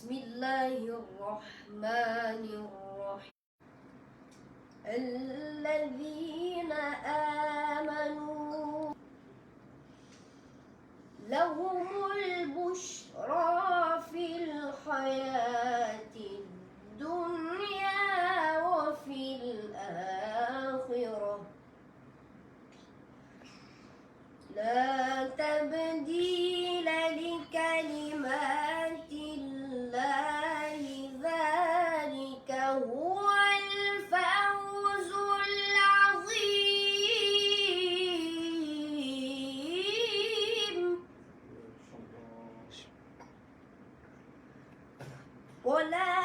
بسم الله الرحمن الرحيم. الذين آمنوا لهم البشرى في الحياة الدنيا وفي الآخرة لا تبديل لكلمات الله ذلك هو الفوز العظيم. ولا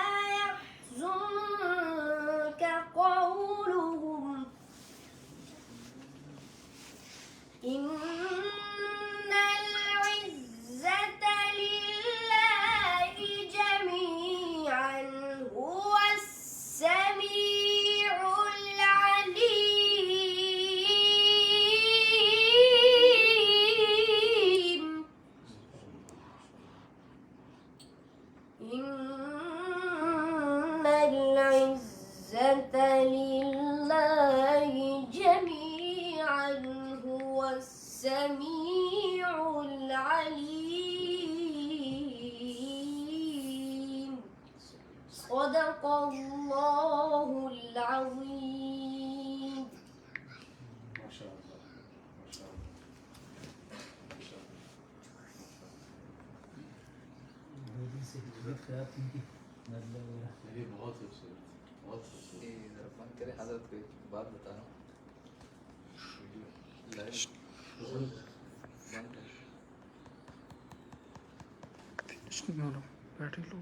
يحزنك قولهم إن العزة لله جميعا هو السميع العليم. إن العزة لله جميعا هو السميع العليم. صدق الله العظيم. ما شاء الله ما شاء الله ما شاء الله. ये बहुत खूबसूरत बहुत खूबसूरत जरा बंद करें हजरत कोई बात बता रहा हूँ लाइव बंद कर बैटरी लो